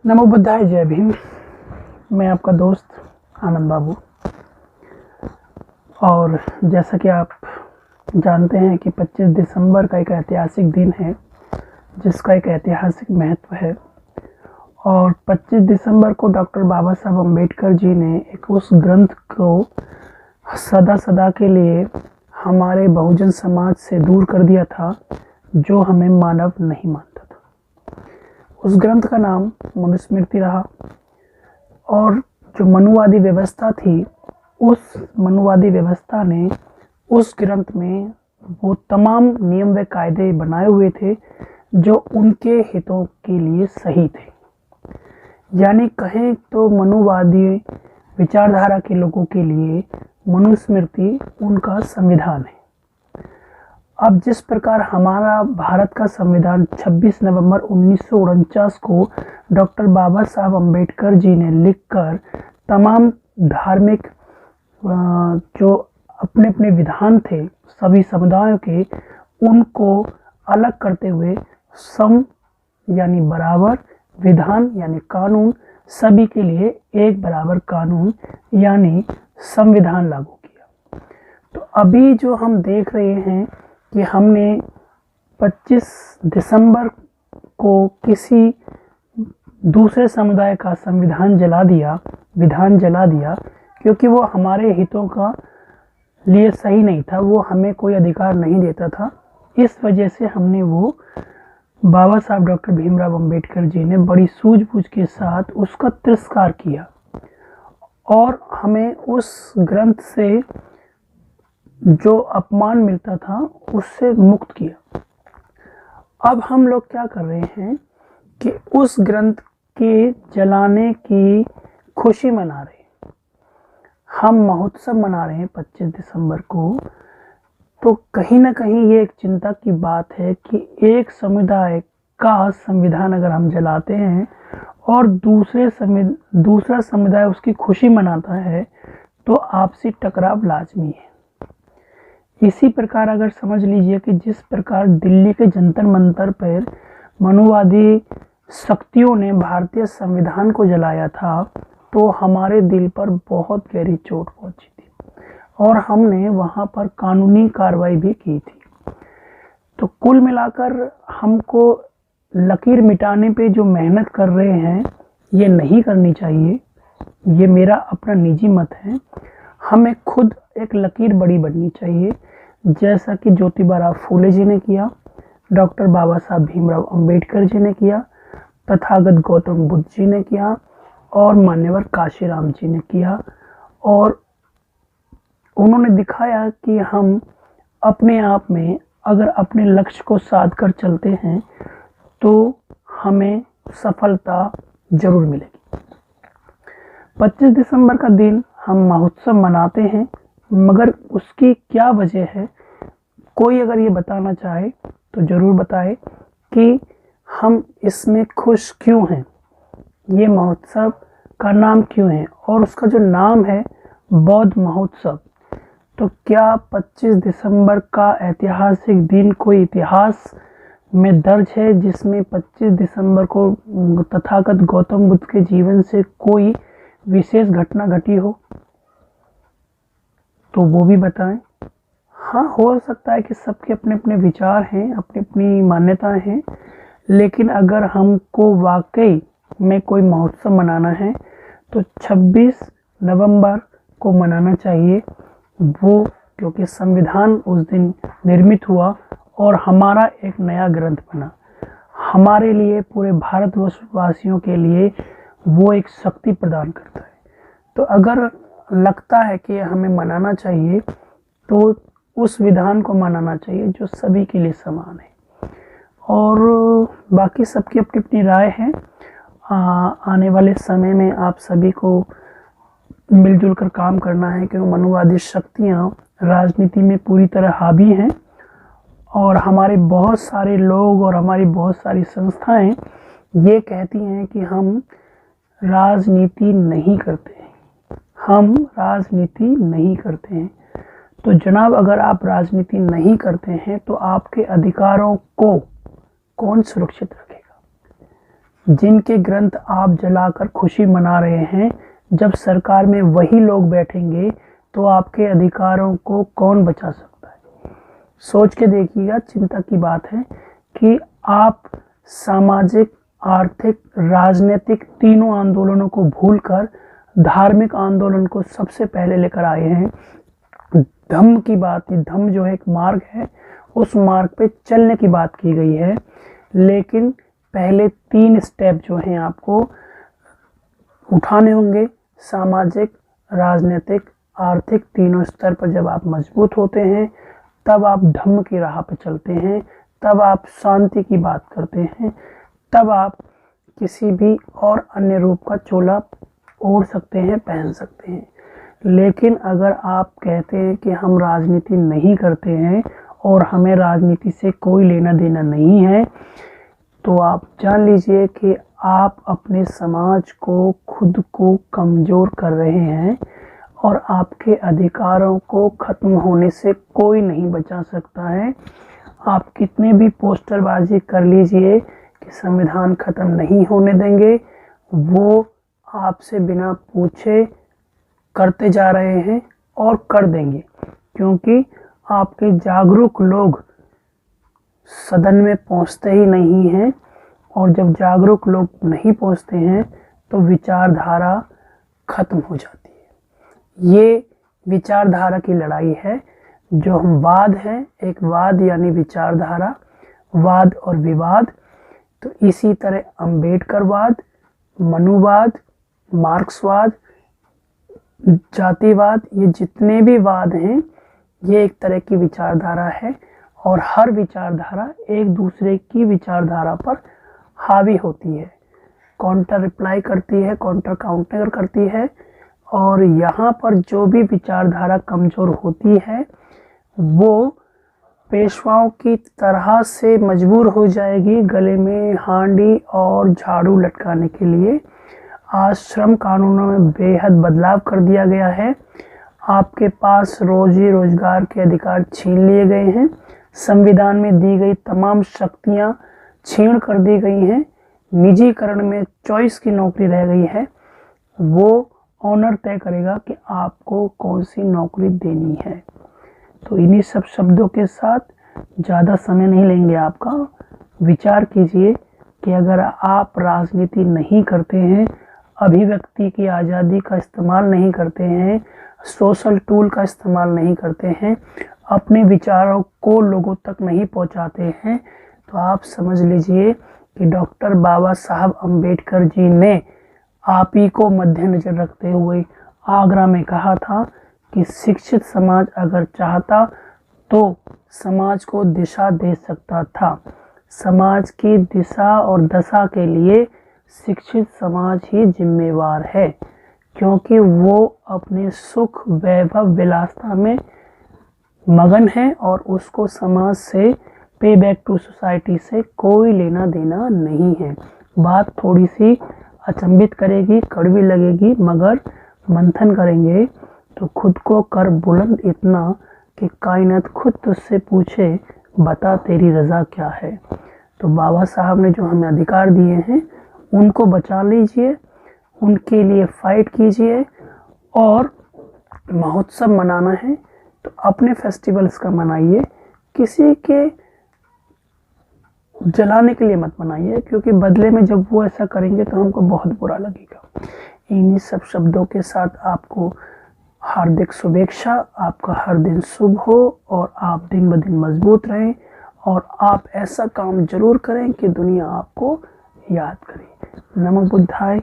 नमो बुद्धाय, जय भीम। मैं आपका दोस्त आनंद बाबू। और जैसा कि आप जानते हैं कि 25 दिसंबर का एक ऐतिहासिक दिन है जिसका एक ऐतिहासिक महत्व है। और 25 दिसंबर को डॉक्टर बाबा साहब अम्बेडकर जी ने एक उस ग्रंथ को सदा सदा के लिए हमारे बहुजन समाज से दूर कर दिया था जो हमें मानव नहीं मानता था। उस ग्रंथ का नाम मनुस्मृति रहा। और जो मनुवादी व्यवस्था थी, उस मनुवादी व्यवस्था ने उस ग्रंथ में वो तमाम नियम व कायदे बनाए हुए थे जो उनके हितों के लिए सही थे। यानी कहें तो मनुवादी विचारधारा के लोगों के लिए मनुस्मृति उनका संविधान है। अब जिस प्रकार हमारा भारत का संविधान 26 नवंबर 1949 को डॉक्टर बाबा साहब अम्बेडकर जी ने लिखकर तमाम धार्मिक जो अपने अपने विधान थे सभी समुदायों के, उनको अलग करते हुए सम यानी बराबर, विधान यानी कानून, सभी के लिए एक बराबर कानून यानी संविधान लागू किया। तो अभी जो हम देख रहे हैं कि हमने 25 दिसंबर को किसी दूसरे समुदाय का संविधान जला दिया, विधान जला दिया, क्योंकि वो हमारे हितों का लिए सही नहीं था, वो हमें कोई अधिकार नहीं देता था। इस वजह से हमने वो बाबा साहब डॉक्टर भीमराव अंबेडकर जी ने बड़ी सूझबूझ के साथ उसका तिरस्कार किया और हमें उस ग्रंथ से जो अपमान मिलता था उससे मुक्त किया। अब हम लोग क्या कर रहे हैं कि उस ग्रंथ के जलाने की खुशी मना रहे हैं। हम महोत्सव मना रहे हैं 25 दिसंबर को। तो कहीं ना कहीं ये एक चिंता की बात है कि एक समुदाय का संविधान अगर हम जलाते हैं और दूसरा समुदाय उसकी खुशी मनाता है तो आपसी टकराव लाजमी है। इसी प्रकार अगर समझ लीजिए कि जिस प्रकार दिल्ली के जंतर मंतर पर मनुवादी शक्तियों ने भारतीय संविधान को जलाया था, तो हमारे दिल पर बहुत गहरी चोट पहुंची थी और हमने वहां पर कानूनी कार्रवाई भी की थी। तो कुल मिलाकर हमको लकीर मिटाने पे जो मेहनत कर रहे हैं ये नहीं करनी चाहिए। ये मेरा अपना निजी मत है। हमें खुद एक लकीर बड़ी बननी चाहिए, जैसा कि ज्योतिबा फूले जी ने किया, डॉक्टर बाबा साहब भीमराव अंबेडकर जी ने किया, तथागत गौतम बुद्ध जी ने किया और मान्यवर काशीराम जी ने किया। और उन्होंने दिखाया कि हम अपने आप में अगर अपने लक्ष्य को साध कर चलते हैं तो हमें सफलता जरूर मिलेगी। 25 दिसंबर का दिन हम महोत्सव मनाते हैं, मगर उसकी क्या वजह है, कोई अगर ये बताना चाहे तो ज़रूर बताए कि हम इसमें खुश क्यों हैं, ये महोत्सव का नाम क्यों है। और उसका जो नाम है बौद्ध महोत्सव, तो क्या 25 दिसंबर का ऐतिहासिक दिन कोई इतिहास में दर्ज है जिसमें 25 दिसंबर को तथागत गौतम बुद्ध के जीवन से कोई विशेष घटना घटी हो? तो वो भी बताएं। हाँ, हो सकता है कि सबके अपने अपने विचार हैं, अपनी अपनी मान्यताएं हैं, लेकिन अगर हमको वाकई में कोई महोत्सव मनाना है तो 26 नवंबर को मनाना चाहिए। वो क्योंकि संविधान उस दिन निर्मित हुआ और हमारा एक नया ग्रंथ बना, हमारे लिए, पूरे भारतवासियों के लिए वो एक शक्ति प्रदान करता है। तो अगर लगता है कि हमें मनाना चाहिए तो उस विधान को मनाना चाहिए जो सभी के लिए समान है। और बाकी सबकी अपनी अपनी राय है। आने वाले समय में आप सभी को मिलजुल कर काम करना है, क्योंकि मनुवादी शक्तियाँ राजनीति में पूरी तरह हावी हैं और हमारे बहुत सारे लोग और हमारी बहुत सारी संस्थाएं ये कहती हैं कि हम राजनीति नहीं करते हैं, हम राजनीति नहीं करते हैं। तो जनाब, अगर आप राजनीति नहीं करते हैं तो आपके अधिकारों को कौन सुरक्षित रखेगा? जिनके ग्रंथ आप जलाकर खुशी मना रहे हैं, जब सरकार में वही लोग बैठेंगे तो आपके अधिकारों को कौन बचा सकता है। सोच के देखिएगा, चिंता की बात है कि आप सामाजिक, आर्थिक, राजनीतिक तीनों आंदोलनों को भूलकर धार्मिक आंदोलन को सबसे पहले लेकर आए हैं। धम्म की बात, धम्म जो है एक मार्ग है, उस मार्ग पे चलने की बात की गई है, लेकिन पहले 3 स्टेप जो हैं आपको उठाने होंगे। सामाजिक, राजनीतिक, आर्थिक तीनों स्तर पर जब आप मजबूत होते हैं, तब आप धम्म की राह पे चलते हैं, तब आप शांति की बात करते हैं, तब आप किसी भी और अन्य रूप का चोला ओढ़ सकते हैं, पहन सकते हैं। लेकिन अगर आप कहते हैं कि हम राजनीति नहीं करते हैं और हमें राजनीति से कोई लेना देना नहीं है, तो आप जान लीजिए कि आप अपने समाज को, खुद को कमज़ोर कर रहे हैं और आपके अधिकारों को ख़त्म होने से कोई नहीं बचा सकता है। आप कितने भी पोस्टरबाजी कर लीजिए कि संविधान ख़त्म नहीं होने देंगे, वो आपसे बिना पूछे करते जा रहे हैं और कर देंगे, क्योंकि आपके जागरूक लोग सदन में पहुंचते ही नहीं हैं, और जब जागरूक लोग नहीं पहुंचते हैं तो विचारधारा खत्म हो जाती है। ये विचारधारा की लड़ाई है। जो हम वाद हैं, एक वाद यानी विचारधारा, वाद और विवाद, तो इसी तरह अम्बेडकरवाद, मनुवाद, मार्क्सवाद, जातिवाद, ये जितने भी वाद हैं, ये एक तरह की विचारधारा है, और हर विचारधारा एक दूसरे की विचारधारा पर हावी होती है, काउंटर रिप्लाई करती है, काउंटर काउंटर करती है, और यहाँ पर जो भी विचारधारा कमज़ोर होती है वो पेशवाओं की तरह से मजबूर हो जाएगी गले में हांडी और झाड़ू लटकाने के लिए। आज श्रम कानूनों में बेहद बदलाव कर दिया गया है। आपके पास रोजी रोजगार के अधिकार छीन लिए गए हैं। संविधान में दी गई तमाम शक्तियां छीन कर दी गई हैं। निजीकरण में चॉइस की नौकरी रह गई है। वो ऑनर तय करेगा कि आपको कौन सी नौकरी देनी है। तो इन्हीं सब शब्दों के साथ ज़्यादा समय नहीं लेंगे आपका। विचार कीजिए कि अगर आप राजनीति नहीं करते हैं, अभिव्यक्ति की आज़ादी का इस्तेमाल नहीं करते हैं, सोशल टूल का इस्तेमाल नहीं करते हैं, अपने विचारों को लोगों तक नहीं पहुंचाते हैं, तो आप समझ लीजिए कि डॉक्टर बाबा साहब अम्बेडकर जी ने आप ही को मद्देनजर रखते हुए आगरा में कहा था कि शिक्षित समाज अगर चाहता तो समाज को दिशा दे सकता था। समाज की दिशा और दशा के लिए शिक्षित समाज ही जिम्मेवार है, क्योंकि वो अपने सुख, वैभव, विलासता में मगन है और उसको समाज से, पे बैक टू सोसाइटी से कोई लेना देना नहीं है। बात थोड़ी सी अचंभित करेगी, कड़वी लगेगी, मगर मंथन करेंगे तो खुद को कर बुलंद इतना कि कायनात खुद तुझसे पूछे, बता तेरी रज़ा क्या है। तो बाबा साहब ने जो हमें अधिकार दिए हैं उनको बचा लीजिए, उनके लिए फाइट कीजिए, और महोत्सव मनाना है तो अपने फेस्टिवल्स का मनाइए, किसी के जलाने के लिए मत मनाइए, क्योंकि बदले में जब वो ऐसा करेंगे तो हमको बहुत बुरा लगेगा। इन्हीं सब शब्दों के साथ आपको हार्दिक शुभेच्छा। आपका हर दिन शुभ हो और आप दिन ब दिन मजबूत रहें, और आप ऐसा काम जरूर करें कि दुनिया आपको याद करे। नमो बुद्धाय।